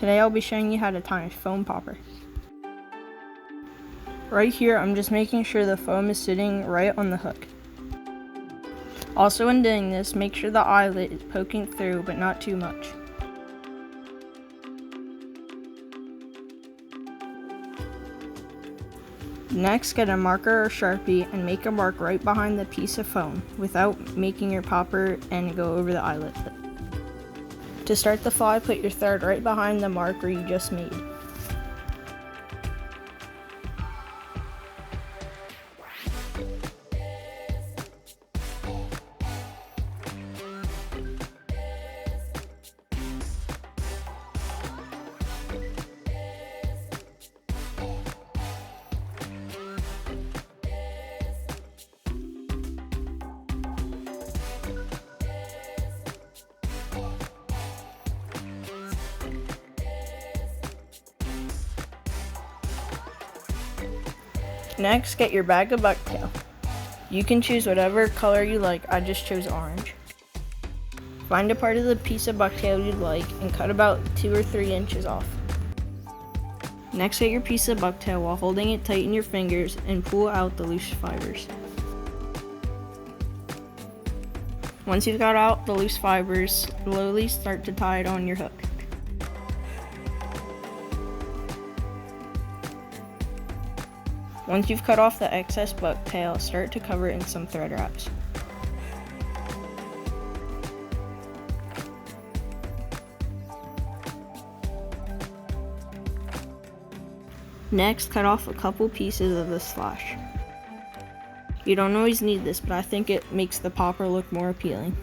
Today I'll be showing you how to tie a foam popper. Right here I'm just making sure the foam is sitting right on the hook. Also when doing this, make sure the eyelet is poking through but not too much. Next, get a marker or Sharpie and make a mark right behind the piece of foam without making your popper and go over the eyelet. To start the fly, put your thread right behind the marker you just made. Next, get your bag of Bucktail. You can choose whatever color you like, I just chose orange. Find a part of the piece of Bucktail you'd like and cut about 2 or 3 inches off. Next, get your piece of Bucktail while holding it tight in your fingers and pull out the loose fibers. Once you've got out the loose fibers, slowly start to tie it on your hook. Once you've cut off the excess Bucktail, start to cover it in some thread wraps. Next, cut off a couple pieces of the slash. You don't always need this, but I think it makes the popper look more appealing.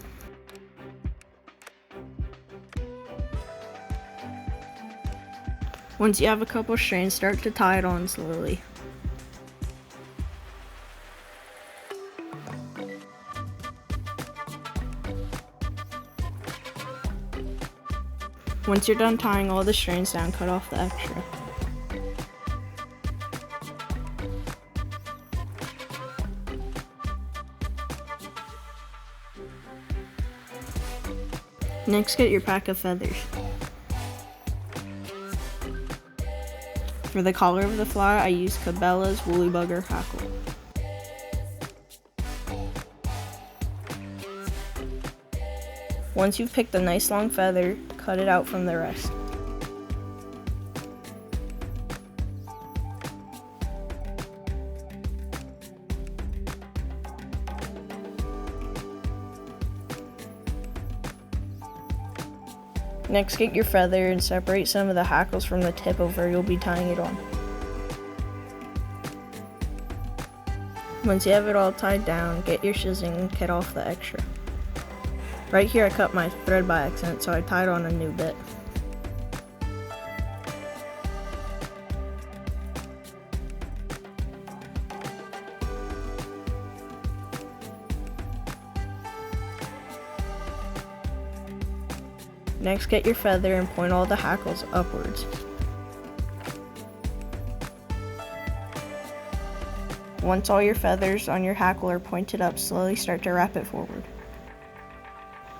Once you have a couple strands, start to tie it on slowly. Once you're done tying all the strands down, cut off the extra. Next, get your pack of feathers. For the collar of the fly, I use Cabelas, Woolly Bugger, Hackle. Once you've picked a nice long feather, cut it out from the rest. Next, get your feather and separate some of the hackles from the tip of where you'll be tying it on. Once you have it all tied down, get your shizing and cut off the extra. Right here I cut my thread by accident, so I tied on a new bit. Next, get your feather and point all the hackles upwards. Once all your feathers on your hackle are pointed up, slowly start to wrap it forward.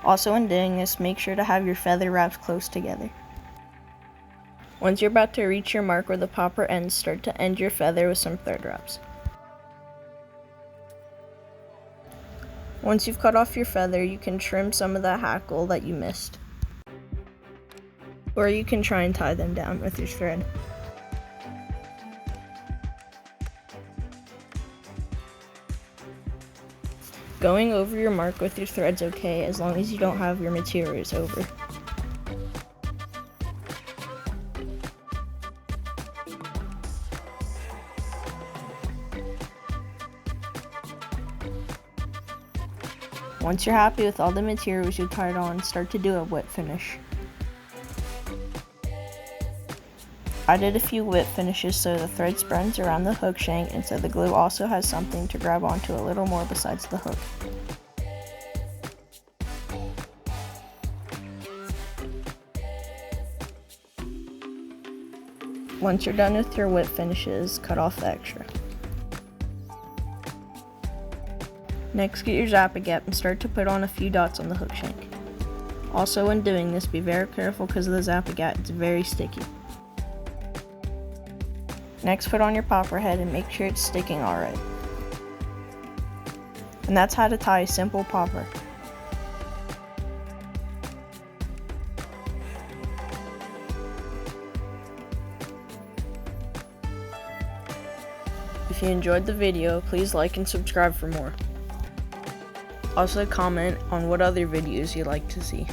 Also, in doing this, make sure to have your feather wraps close together. Once you're about to reach your mark where the popper ends, start to end your feather with some thread wraps. Once you've cut off your feather, you can trim some of the hackle that you missed. Or you can try and tie them down with your thread. Going over your mark with your thread's okay, as long as you don't have your materials over. Once you're happy with all the materials you tied on, start to do a whip finish. I did a few whip finishes so the thread spreads around the hook shank and so the glue also has something to grab onto a little more besides the hook. Once you're done with your whip finishes, cut off the extra. Next, get your Zap-A-Gap and start to put on a few dots on the hook shank. Also, when doing this, be very careful because of the Zap-A-Gat, it's very sticky. Next, put on your popper head and make sure it's sticking alright. And that's how to tie a simple popper. If you enjoyed the video, please like and subscribe for more. Also comment on what other videos you'd like to see.